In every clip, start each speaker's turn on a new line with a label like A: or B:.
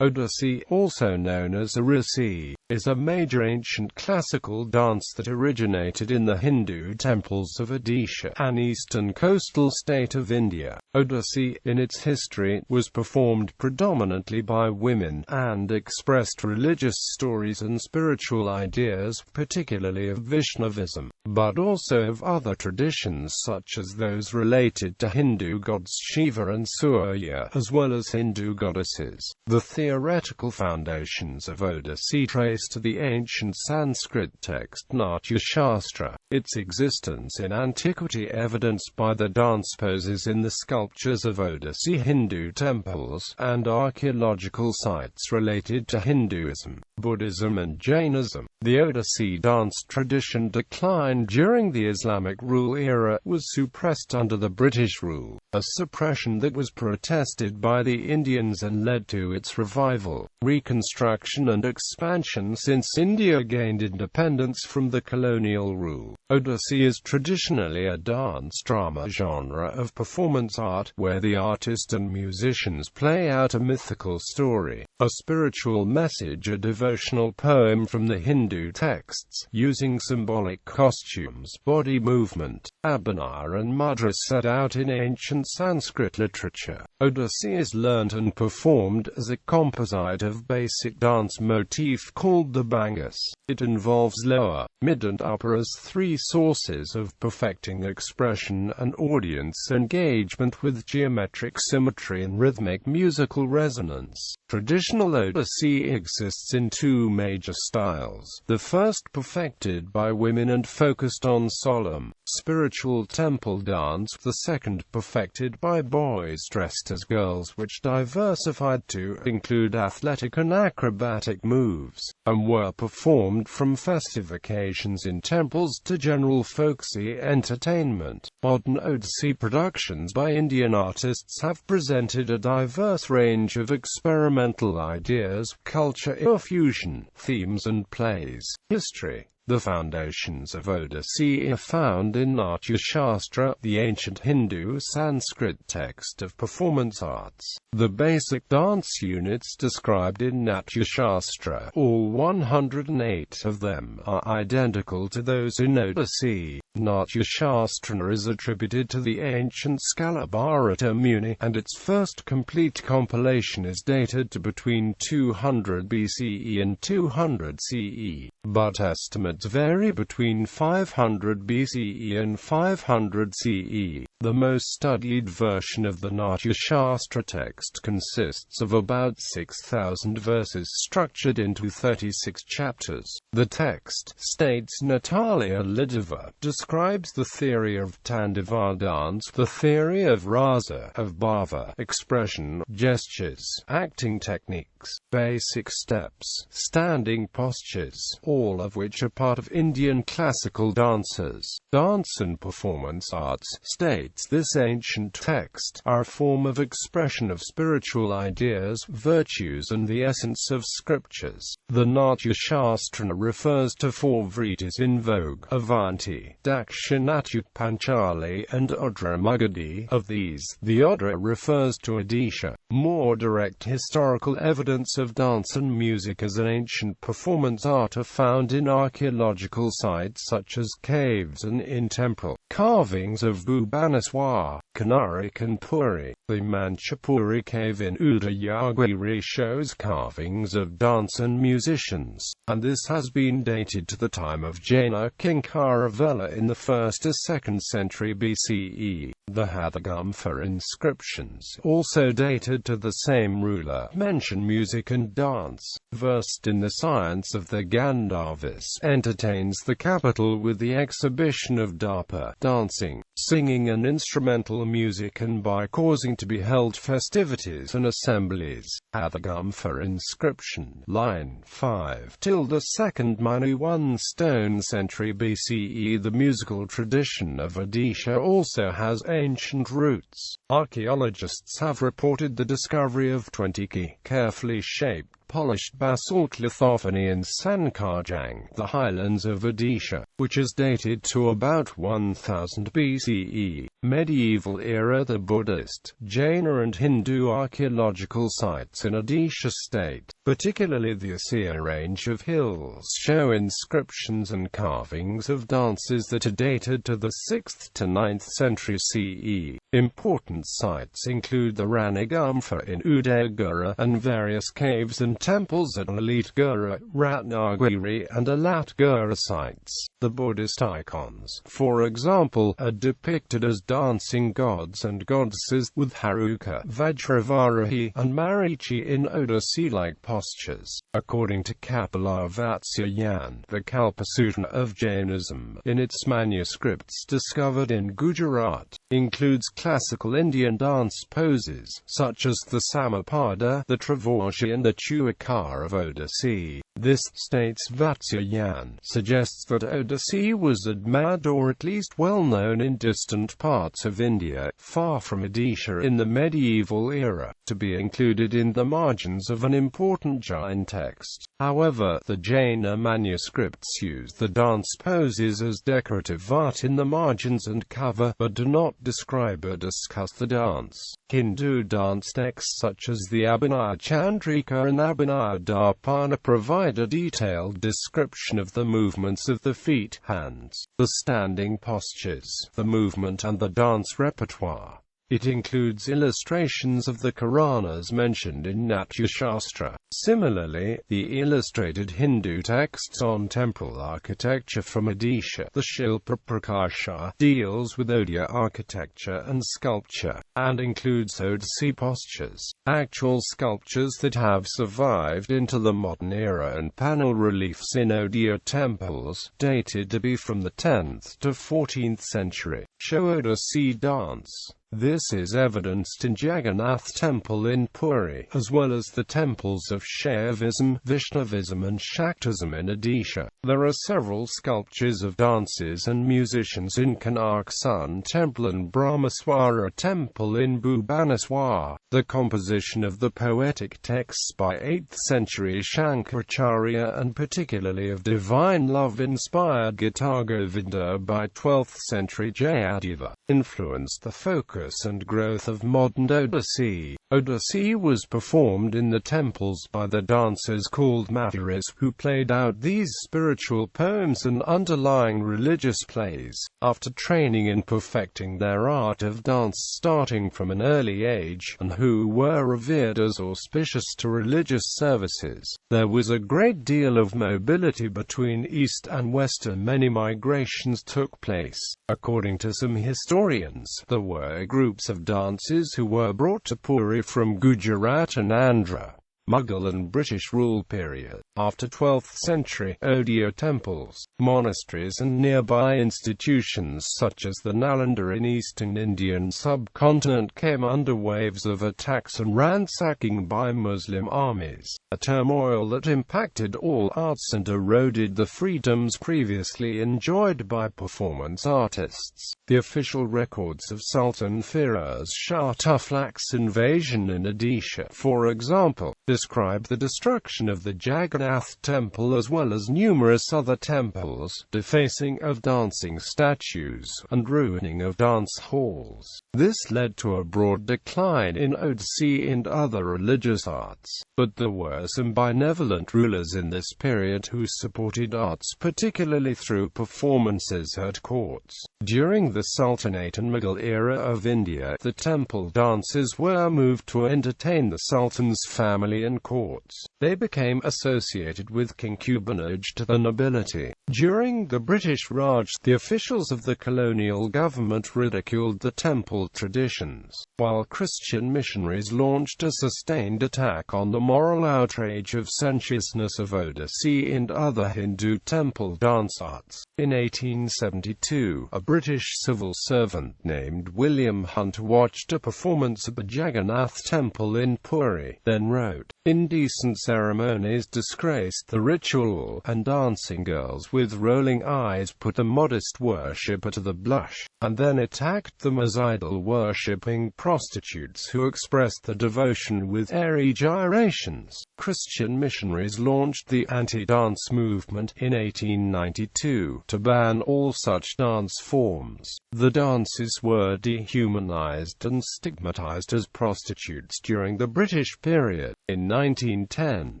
A: Odissi, also known as Orissi, is a major ancient classical dance that originated in the Hindu temples of Odisha, an eastern coastal state of India. Odissi, in its history, was performed predominantly by women, and expressed religious stories and spiritual ideas, particularly of Vaishnavism, but also of other traditions such as those related to Hindu gods Shiva and Surya, as well as Hindu goddesses. The theoretical foundations of Odissi trace to the ancient Sanskrit text Natya Shastra, its existence in antiquity evidenced by the dance poses in the sculptures of Odissi Hindu temples, and archaeological sites related to Hinduism, Buddhism and Jainism. The Odissi dance tradition declined during the Islamic rule era, was suppressed under the British rule, a suppression that was protested by the Indians and led to its revival, reconstruction and expansion since India gained independence from the colonial rule. Odissi is traditionally a dance-drama genre of performance art, where the artist and musicians play out a mythical story, a spiritual message, a devotional poem from the Hindu texts, using symbolic costumes, body movement, abhinaya and mudra set out in ancient Sanskrit literature. Odissi is learnt and performed as a composite of basic dance motif called the bangas. It involves lower, mid and upper as three sources of perfecting expression and audience engagement with geometric symmetry and rhythmic musical resonance. Traditional Odissi exists in two major styles, the first perfected by women and focused on solemn, spiritual temple dance, the second perfected by boys dressed as girls, which diversified to include athletic and acrobatic moves, and were performed from festive occasions in temples to general folksy entertainment. Modern Odissi productions by Indian artists have presented a diverse range of experimental ideas, culture fusion, themes and plays. History. The foundations of Odissi are found in Natya Shastra, the ancient Hindu Sanskrit text of performance arts. The basic dance units described in Natya Shastra, all 108 of them, are identical to those in Odissi. Natya Shastra is attributed to the ancient scholar Bharata Muni, and its first complete compilation is dated to between 200 BCE and 200 CE, but estimates vary between 500 BCE and 500 CE. The most studied version of the Natya Shastra text consists of about 6,000 verses structured into 36 chapters. The text, states Natalia Lidova, describes the theory of Tandava dance, the theory of rasa, of bhava, expression, gestures, acting techniques, basic steps, standing postures, all of which are part of Indian classical dances. Dance and performance arts, states this ancient text, are a form of expression of spiritual ideas, virtues and the essence of scriptures. The Natya Shastra refers to four vritis in vogue: Avanti, Dakshinati, Panchali and Odra Magadhi. Of these, the Odra refers to Odisha. More direct historical evidence of dance and music as an ancient performance art are found in archaeological sites such as caves and in temple carvings of Bhubaneswar, Kanarik and Puri. The Manchapuri cave in Udayagiri shows carvings of dance and musicians, and this has been dated to the time of Jaina king Kharavela in the 1st to 2nd century BCE. The Hathagumfa inscriptions, also dated to the same ruler, mention music and dance. Versed in the science of the Gandharvas, entertains the capital with the exhibition of dapa, dancing, singing and instrumental music, and by causing to be held festivities and assemblies. Hathagumfa inscription, line 5 till the 2nd Manu 1 stone century BCE. The musical tradition of Odisha also has ancient roots. Archaeologists have reported the discovery of 20 carefully shaped, polished basalt lithophony in Sankarjang, the highlands of Odisha. which is dated to about 1000 BCE. Medieval era. The Buddhist, Jaina and Hindu archaeological sites in Odisha state, particularly the Ossia range of hills, show inscriptions and carvings of dances that are dated to the 6th to 9th century CE. Important sites include the Ranagampha in Udaygura and various caves and temples at Lalitgura, Ratnagiri and Alatgura sites. The Buddhist icons, for example, are depicted as dancing gods and goddesses, with Haruka, Vajravarahi, and Marichi in Odissi-like postures. According to Kapila Vatsyayan, the Kalpasutra of Jainism, in its manuscripts discovered in Gujarat, includes classical Indian dance poses, such as the Samapada, the Trivardhya and the Chuakar of Odissi. This, states Vatsyayan, suggests that Odissi was admired or at least well known in distant parts of India, far from Odisha in the medieval era, to be included in the margins of an important Jain text. However, the Jaina manuscripts use the dance poses as decorative art in the margins and cover, but do not describe or discuss the dance. Hindu dance texts such as the Abhinaya Chandrika and Abhinaya Darpana provide a detailed description of the movements of the feet, hands, the standing postures, the movement and the dance repertoire. It includes illustrations of the Puranas mentioned in Natya Shastra. Similarly, the illustrated Hindu texts on temple architecture from Odisha, the Shilpa Prakasha, deals with Odia architecture and sculpture, and includes Odissi postures, actual sculptures that have survived into the modern era, and panel reliefs in Odia temples, dated to be from the 10th to 14th century, show Odissi dance. This is evidenced in Jagannath Temple in Puri, as well as the temples of Shaivism, Vaishnavism and Shaktism in Odisha. There are several sculptures of dancers and musicians in Konark Sun Temple and Brahmaswara Temple in Bhubaneswar. The composition of the poetic texts by 8th century Shankaracharya, and particularly of divine love-inspired Gita Govinda by 12th century Jayadeva, influenced the focus and growth of modern Odissi. Odissi was performed in the temples by the dancers called Mathuris, who played out these spiritual poems and underlying religious plays. After training and perfecting their art of dance starting from an early age, and who were revered as auspicious to religious services, there was a great deal of mobility between East and West, and many migrations took place. According to some historians, there were groups of dancers who were brought to Puri from Gujarat and Andhra. Mughal and British rule period. After 12th century, Odia temples, monasteries and nearby institutions such as the Nalanda in eastern Indian subcontinent came under waves of attacks and ransacking by Muslim armies, a turmoil that impacted all arts and eroded the freedoms previously enjoyed by performance artists. The official records of Sultan Firoz Shah Tughlaq's invasion in Odisha, for example, describe the destruction of the Jagannath Temple as well as numerous other temples, defacing of dancing statues, and ruining of dance halls. This led to a broad decline in Odissi and other religious arts, but there were some benevolent rulers in this period who supported arts particularly through performances at courts. During the Sultanate and Mughal era of India, the temple dances were moved to entertain the Sultan's family and courts. They became associated with concubinage to the nobility. During the British Raj, the officials of the colonial government ridiculed the temple traditions, while Christian missionaries launched a sustained attack on the moral outrage of sensuousness of Odissi and other Hindu temple dance arts. In 1872, a British civil servant named William Hunt watched a performance at the Jagannath Temple in Puri, then wrote, Indecent ceremonies disgraced the ritual, and dancing girls with rolling eyes put the modest worshipper to the blush, and then attacked them as idol-worshipping prostitutes who expressed their devotion with airy gyrations. Christian missionaries launched the anti-dance movement in 1892 to ban all such dance forms. The dances were dehumanized and stigmatized as prostitutes during the British period. In 1910,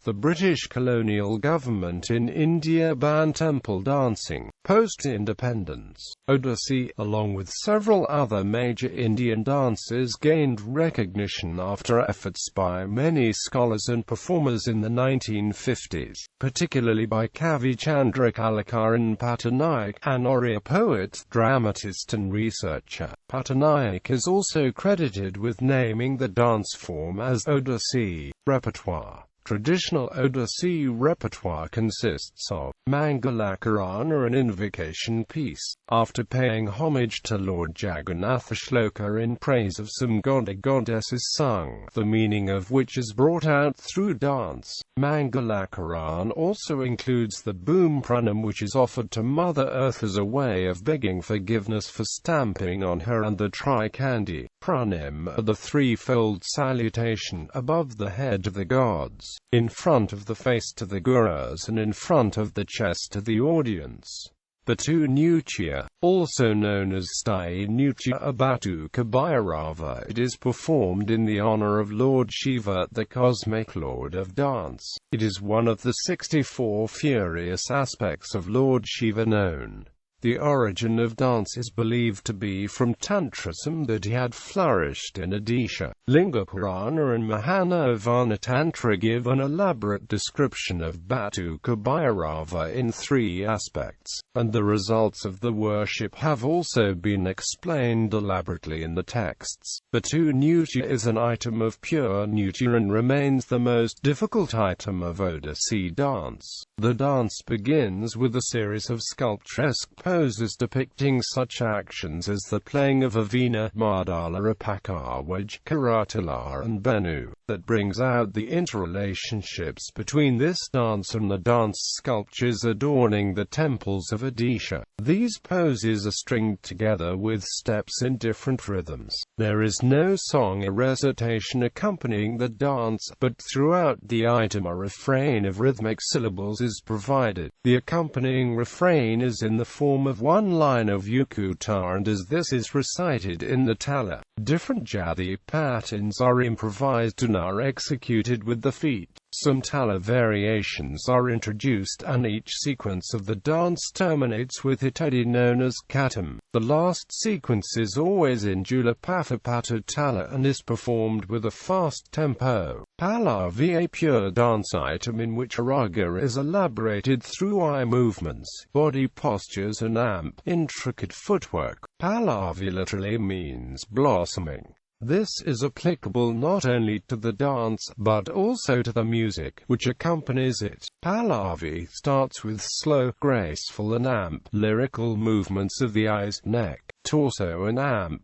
A: the British colonial government in India banned temple dancing. Post-independence, Odissi, along with several other major Indian dances, gained recognition after efforts by many scholars and performers in the 1950s, particularly by Kavi Chandrakalakaran Patnaik, an Oriya poet, dramatist and researcher. Patnaik is also credited with naming the dance form as Odissi. Repertoire. Traditional Odissi repertoire consists of Mangalakarana, an invocation piece. After paying homage to Lord Jagannath, a shloka in praise of some god or goddess is sung, the meaning of which is brought out through dance. Mangalakarana also includes the Boom Pranam, which is offered to Mother Earth as a way of begging forgiveness for stamping on her, and the Trikandi Pranam, the threefold salutation above the head of the gods, in front of the face to the gurus and in front of the chest to the audience. Batu Nutya, also known as Stai Nutya or Batu Kabhairava, it is performed in the honor of Lord Shiva, the cosmic lord of dance. It is one of the 64 furious aspects of Lord Shiva known. The origin of dance is believed to be from Tantrism, that he had flourished in Odisha. Linga Purana and Mahanavana Tantra give an elaborate description of Batu Kabhairava in 3 aspects, and the results of the worship have also been explained elaborately in the texts. Batu Nutya is an item of pure Nutya and remains the most difficult item of Odissi dance. The dance begins with a series of sculpturesque poses depicting such actions as the playing of a veena, madala, apakawaj, karatala and benu, that brings out the interrelationships between this dance and the dance sculptures adorning the temples of Odisha. These poses are stringed together with steps in different rhythms. There is no song or recitation accompanying the dance, but throughout the item a refrain of rhythmic syllables is provided. The accompanying refrain is in the form of one line of Yukuta, and as this is recited in the tala, different jadi patterns are improvised and are executed with the feet. Some tala variations are introduced, and each sequence of the dance terminates with hitadi known as katam. The last sequence is always in Julapatapata tala and is performed with a fast tempo. Pallavi, a pure dance item in which a raga is elaborated through eye movements, body postures and intricate footwork. Pallavi literally means blossoming. This is applicable not only to the dance, but also to the music, which accompanies it. Pallavi starts with slow, graceful and lyrical movements of the eyes, neck, torso and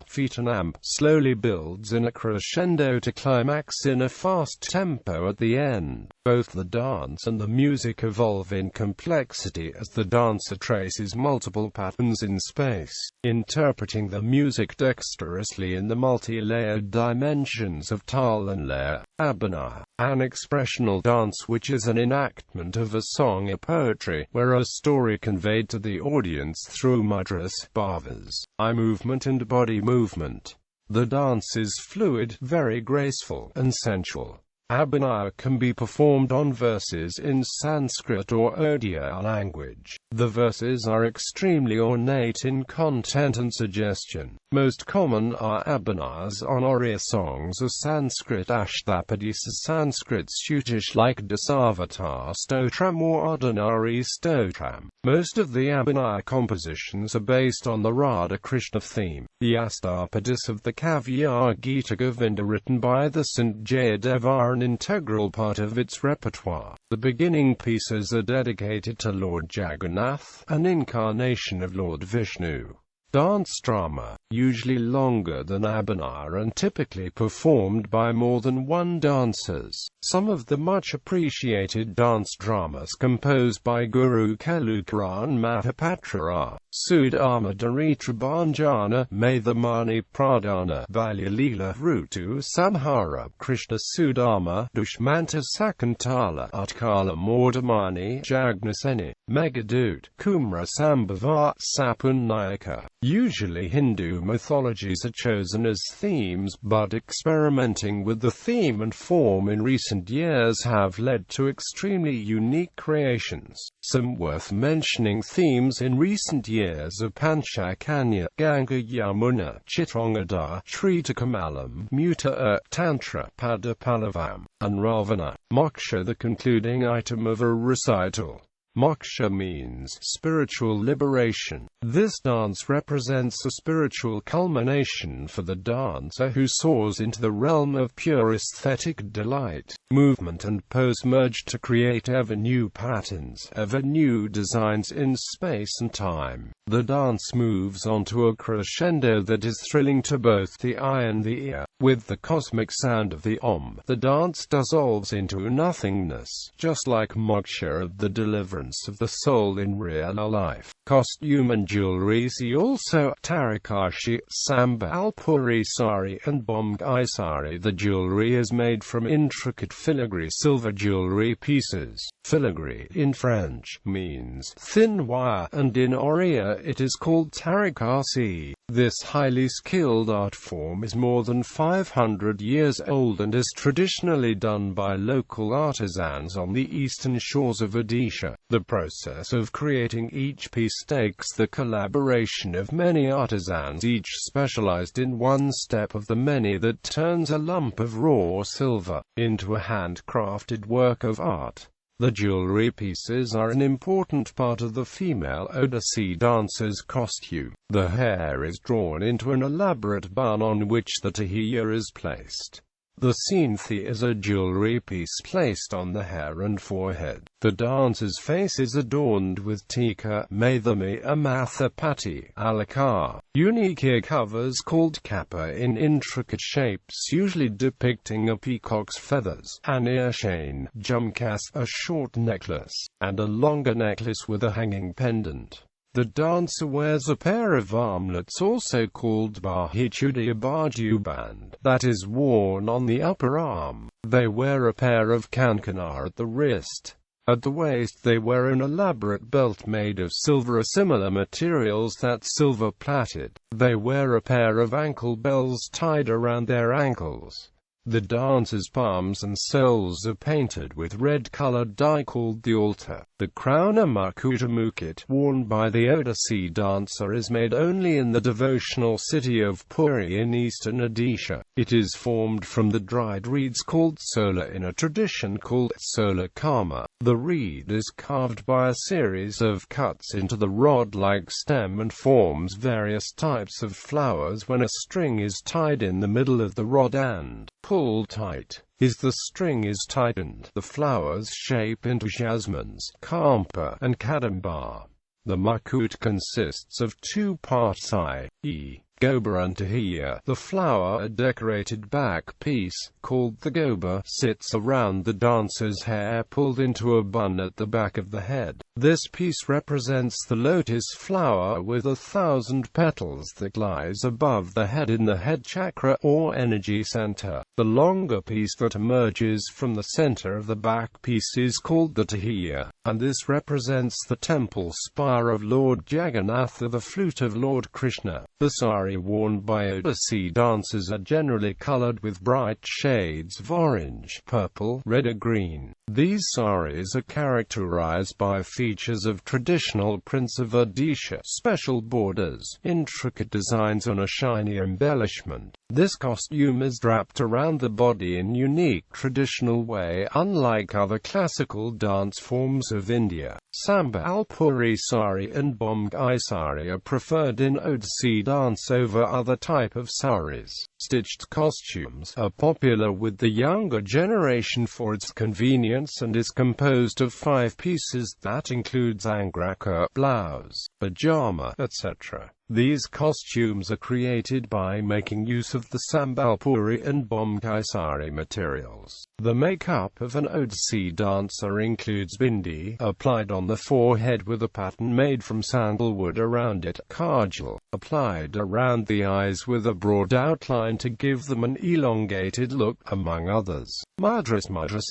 A: feet, and slowly builds in a crescendo to climax in a fast tempo at the end. Both the dance and the music evolve in complexity as the dancer traces multiple patterns in space, interpreting the music dexterously in the multi-layered dimensions of tal and laya. Abhinaya, an expressional dance which is an enactment of a song or poetry, where a story conveyed to the audience through mudras, bhavas, eye movement and body movement. The dance is fluid, very graceful, and sensual. Abhinaya can be performed on verses in Sanskrit or Odia language. The verses are extremely ornate in content and suggestion. Most common are abhinayas on Oriya songs or Sanskrit ashtapadisa, Sanskrit stutis like Dasavatar Stotram or Ordinary Stotram. Most of the abhinaya compositions are based on the Radha Krishna theme. The ashtapadis of the Kavya Gita Govinda, written by the Saint Jayadev, are an integral part of its repertoire. The beginning pieces are dedicated to Lord Jagannath, an incarnation of Lord Vishnu. Dance drama, usually longer than Abhinaya and typically performed by more than one dancers. Some of the much appreciated dance dramas composed by Guru Kelukaran Mahapatra are Sudama Daritra Banjana, Mathamani Pradana, Balyalila Rutu Samhara, Krishna Sudama, Dushmanta Sakantala, Utkala Mordamani, Jagnaseni, Megadut, Kumra Sambhava, Sapun Nayaka. Usually Hindu mythologies are chosen as themes, but experimenting with the theme and form in recent years have led to extremely unique creations. Some worth mentioning themes in recent years are Panchakanya, Ganga Yamuna, Chitrangada, Sritakamallam, Muta Tantra, Padapalavam, and Ravana. Moksha, the concluding item of a recital. Moksha means spiritual liberation. This dance represents a spiritual culmination for the dancer who soars into the realm of pure aesthetic delight. Movement and pose merge to create ever new patterns, ever new designs in space and time. The dance moves onto a crescendo that is thrilling to both the eye and the ear. With the cosmic sound of the Om, the dance dissolves into nothingness, just like moksha, the deliverance of the soul in real life. Costume and jewelry. See also Tarikashi, Sambalpuri sari and Bomgai sari. The jewelry is made from intricate filigree silver jewelry pieces. Filigree in French means thin wire, and in Oriya it is called tarikasi. This highly skilled art form is more than 500 years old and is traditionally done by local artisans on the eastern shores of Odisha. The process of creating each piece takes the collaboration of many artisans, each specialized in one step of the many that turns a lump of raw silver into a handcrafted work of art. The jewelry pieces are an important part of the female Odissi dancer's costume. The hair is drawn into an elaborate bun on which the tahiya is placed. The seenthi is a jewelry piece placed on the hair and forehead. The dancer's face is adorned with tika, mathami, amathapati, alakar, unique ear covers called kappa in intricate shapes usually depicting a peacock's feathers, an ear chain, jumkas, a short necklace, and a longer necklace with a hanging pendant. The dancer wears a pair of armlets also called bahichudi bajuband, that is worn on the upper arm. They wear a pair of kankana at the wrist. At the waist they wear an elaborate belt made of silver, similar materials that silver-plated. They wear a pair of ankle bells tied around their ankles. The dancer's palms and soles are painted with red-colored dye called the altar. The crown, a makuta mukut, worn by the Odissi dancer, is made only in the devotional city of Puri in eastern Odisha. It is formed from the dried reeds called sola in a tradition called sola kama. The reed is carved by a series of cuts into the rod-like stem and forms various types of flowers when a string is tied in the middle of the rod and pulled tight. As the string is tightened, the flowers shape into jasmines, kampa, and kadamba. The makut consists of two parts, i.e., goba and tahiya. The flower, a decorated back piece, called the goba, sits around the dancer's hair pulled into a bun at the back of the head. This piece represents the lotus flower with 1,000 petals that lies above the head in the head chakra or energy center. The longer piece that emerges from the center of the back piece is called the tahiya, and this represents the temple spire of Lord Jagannatha, the flute of Lord Krishna. The sari worn by Odissi dancers are generally colored with bright shades of orange, purple, red or green. These saris are characterized by features of traditional prints of Odisha, special borders, intricate designs and a shiny embellishment. This costume is wrapped around the body in unique traditional way, unlike other classical dance forms of India. Sambalpuri sari and Bomgai sari are preferred in Odissi dance over other type of saris. Stitched costumes are popular with the younger generation for its convenience and is composed of 5 pieces that includes angraka, blouse, pajama, etc. These costumes are created by making use of the sambalpuri and bomkai sari materials. The makeup of an Odissi dancer includes bindi, applied on the forehead with a pattern made from sandalwood around it, kajal, applied around the eyes with a broad outline to give them an elongated look, among others. Mudras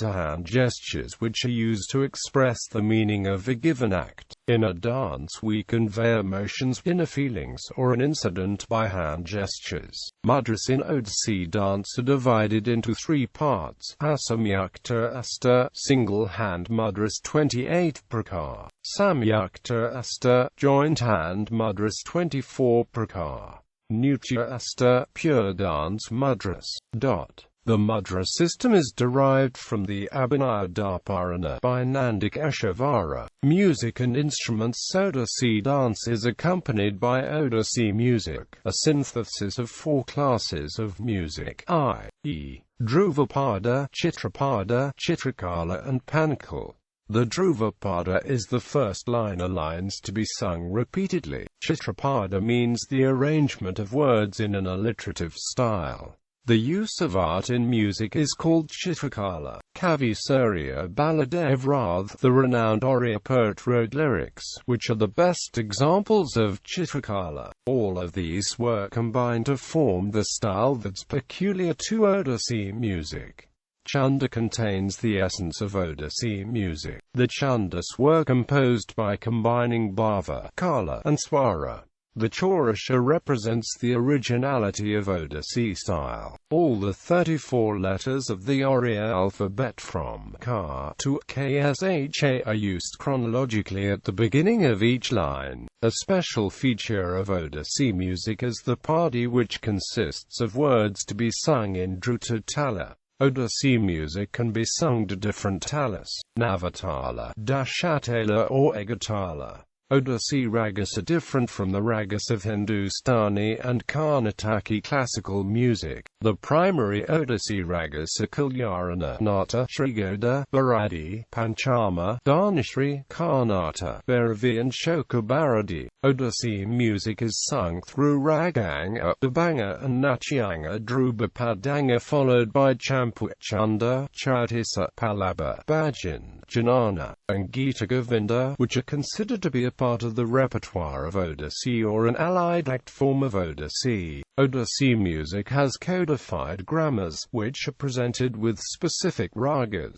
A: are hand gestures which are used to express the meaning of a given act. In a dance we convey emotions, inner feelings, or an incident by hand gestures. Mudras in Odissi dance are divided into three parts: Samyukta Asta, single hand mudras 28 prakar; Samyukta Asta, joint hand mudras 24 prakar; Natya Shastra, pure dance mudras. The mudra system is derived from the Abhinaya Dharparana by Nandikeshvara. Music and instruments. Odissi dance is accompanied by Odissi music, a synthesis of four classes of music, i.e., Dhruvapada, Chitrapada, Chitrakala and Pankal. The Dhruvapada is the first liner lines to be sung repeatedly. Chitrapada means the arrangement of words in an alliterative style. The use of art in music is called Chitrakala. Kavi Surya Baladev Rath, the renowned Oriya poet, wrote lyrics, which are the best examples of Chitrakala. All of these were combined to form the style that's peculiar to Odissi music. Chanda contains the essence of Odissi music. The chandas were composed by combining bhava, kala, and swara. The Chaurasha represents the originality of Odissi style. All the 34 letters of the Oriya alphabet from Ka to Ksha are used chronologically at the beginning of each line. A special feature of Odissi music is the padi, which consists of words to be sung in Druta tala. Odissi music can be sung to different talas: Navatala, Dashatala or Egatala. Odissi ragas are different from the ragas of Hindustani and Karnataki classical music. The primary Odissi ragas are Kalyarana, Nata, Srigoda, Bharati, Panchama, Dhanashri, Karnata, Bhairavi and Shokabharati. Odissi music is sung through Raganga, Dabanga and Natyanga Dhruvapadanga, followed by Champu, Chanda, Chautisa, Palaba, Bhajan, Janana, and Gita Govinda, which are considered to be a part of the repertoire of Odissi or an allied act form of Odissi. Odissi music has codified grammars, which are presented with specific ragas.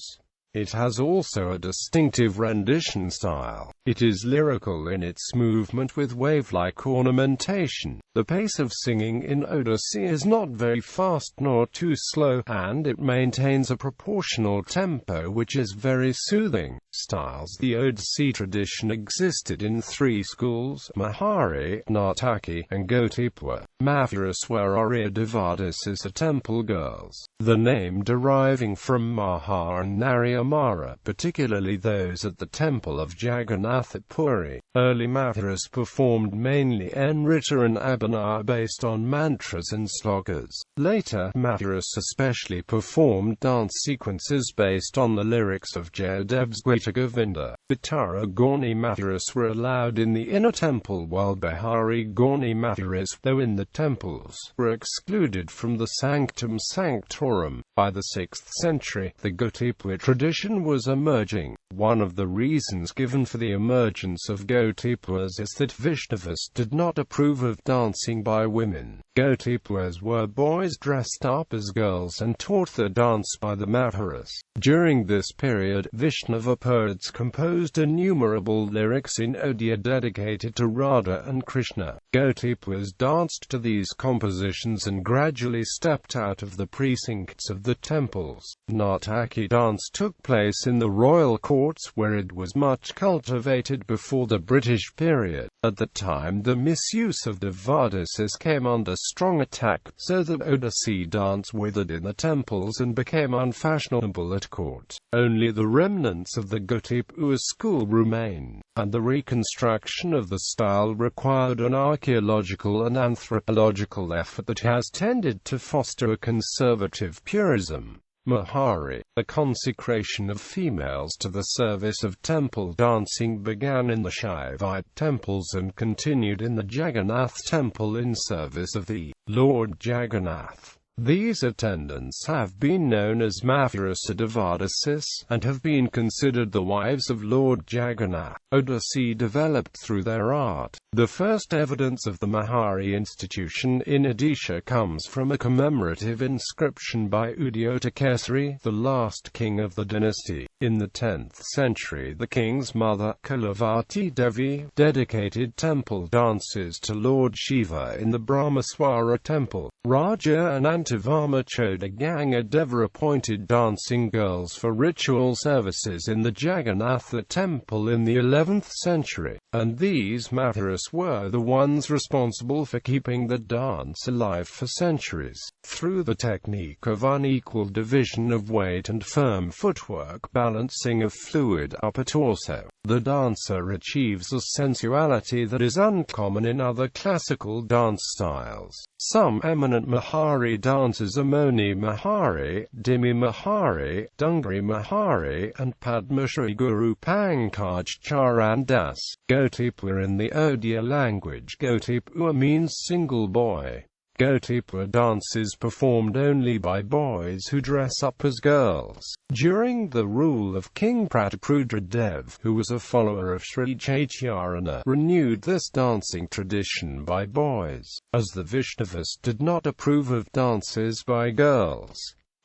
A: It has also a distinctive rendition style. It is lyrical in its movement with wave-like ornamentation. The pace of singing in Odissi is not very fast nor too slow, and it maintains a proportional tempo which is very soothing. Styles. The Odissi tradition existed in three schools: Mahari, Nartaki, and Gotipur. Mathuras were Oriya devadas are temple girls. The name deriving from Maha and Naryamara, particularly those at the temple of Jagannath at Puri. Early Mathuras performed mainly Nrita and Abhinaya based on mantras and slokas. Later, Mathuras especially performed dance sequences based on the lyrics of Jayadev's Gita Govinda. Bitara Gauni Mathuras were allowed in the inner temple, while Bihari Gauni Mathuras, though in the temples, were excluded from the sanctum sanctorum. By the 6th century, the Gotipur tradition was emerging. One of the reasons given for the emergence of Gotipurs is that Vaishnavism did not approve of dancing by women. Gotipurs were boys dressed up as girls and taught the dance by the Mathuras. During this period, Vaishnava poets composed innumerable lyrics in Odia dedicated to Radha and Krishna. Gotipurs danced to these compositions and gradually stepped out of the precincts of the temples. Nartaki dance took place in the royal courts, where it was much cultivated before the British period. At the time, the misuse of devadasis came under strong attack, so that Odissi dance withered in the temples and became unfashionable at court. Only the remnants of the Gotipur school remain, and the reconstruction of the style required an archaeological and anthropological effort that has tended to foster a conservative purism. Mahari, the consecration of females to the service of temple dancing, began in the Shaivite temples and continued in the Jagannath temple in service of the Lord Jagannath. These attendants have been known as Mathurasadavardasis, and have been considered the wives of Lord Jagannath. Odissi developed through their art. The first evidence of the Mahari institution in Odisha comes from a commemorative inscription by Udayottakesari, the last king of the dynasty. In the 10th century, the king's mother, Kalavati Devi, dedicated temple dances to Lord Shiva in the Brahmaswara temple. Raja and Antivama Chodaganga Deva appointed dancing girls for ritual services in the Jagannatha temple in the 11th century, and these Mathuras were the ones responsible for keeping the dance alive for centuries. Through the technique of unequal division of weight and firm footwork balancing of fluid upper torso, the dancer achieves a sensuality that is uncommon in other classical dance styles. Some eminent Mahari dancers are Moni Mahari, Dimi Mahari, Dungari Mahari, and Padmashri Guru Pankaj Charan Das. Gotipur. In the Odia language, Gotipur means single boy. Gotipur dance is performed only by boys who dress up as girls. During the rule of King Prataprudra, who was a follower of Sri Chaitanya, renewed this dancing tradition by boys, as the Vaishnavists did not approve of dances by girls.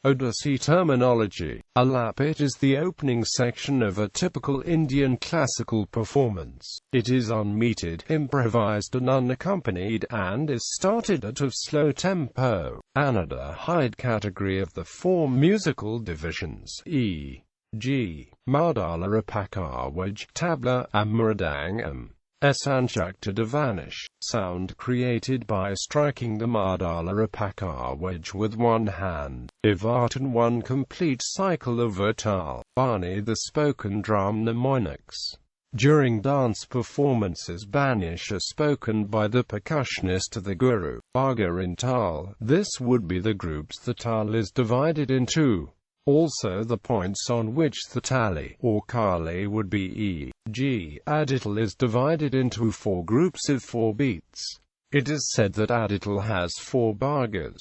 A: Odissi terminology. Alapit is the opening section of a typical Indian classical performance. It is unmetered, improvised and unaccompanied, and is started at a slow tempo. Another hide category of the four musical divisions, e.g., Madala Rapakawaj, Tabla, and Mridangam. Sanshakta to vanish, sound created by striking the Madala Rapakawaj with one hand. Ivatan, one complete cycle of Vatal. Bani, the spoken drum mnemonics. During dance performances, Banish are spoken by the percussionist to the guru. Bhaga in Tal, this would be the groups the Tal is divided into. Also the points on which the tali, or kali, would be e.g., Adital is divided into 4 groups of 4 beats. It is said that Adital has 4 bhagas.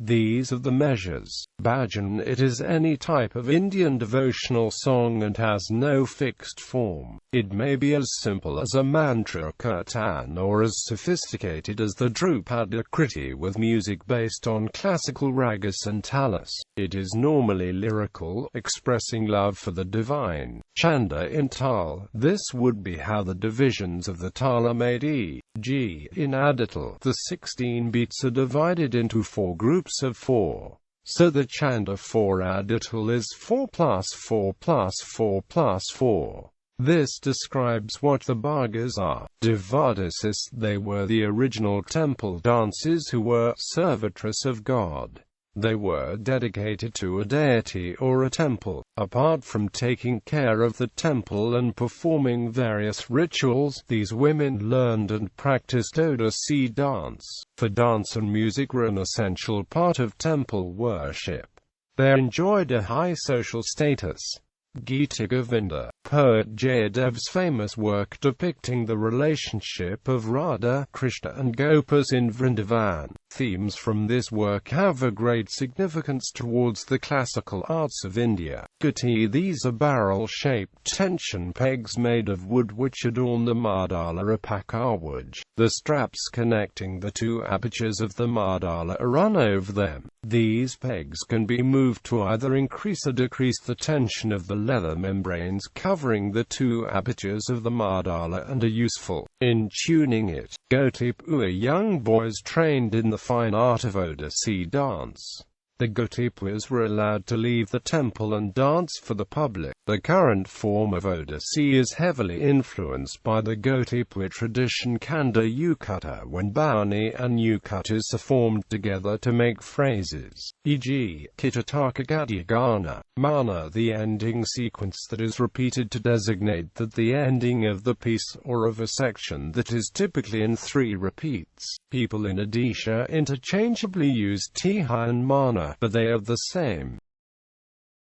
A: These are the measures. Bhajan, it is any type of Indian devotional song and has no fixed form. It may be as simple as a mantra kirtan or as sophisticated as the Drupada Kriti with music based on classical ragas and talas. It is normally lyrical, expressing love for the divine. Chanda in Tal, this would be how the divisions of the Tal are made e.g., in Adital, the 16 beats are divided into 4 groups of 4. So the chanda for Adital is 4 plus 4 plus 4 plus 4. This describes what the bhagas are. Devadasis, they were the original temple dancers who were servitors of God. They were dedicated to a deity or a temple. Apart from taking care of the temple and performing various rituals, these women learned and practiced Odissi dance. For dance and music were an essential part of temple worship. They enjoyed a high social status. Gita Govinda, poet Jayadev's famous work depicting the relationship of Radha, Krishna and Gopas in Vrindavan. Themes from this work have a great significance towards the classical arts of India. Gati, these are barrel-shaped tension pegs made of wood which adorn the Madala Rapakawaj. The straps connecting the 2 apertures of the Madala are run over them. These pegs can be moved to either increase or decrease the tension of the leather membranes covering the 2 apertures of the Madala and are useful in tuning it. Gotipur, young boys trained in the fine art of Odissi dance. The Gotipurs were allowed to leave the temple and dance for the public. The current form of Odissi is heavily influenced by the Gotipur tradition Kanda Yukata, when Bani and Yukatas are formed together to make phrases, e.g., Kitataka Gadyagana, Mana, the ending sequence that is repeated to designate that the ending of the piece or of a section that is typically in 3 repeats. People in Odisha interchangeably use Tiha and Mana, but they are the same.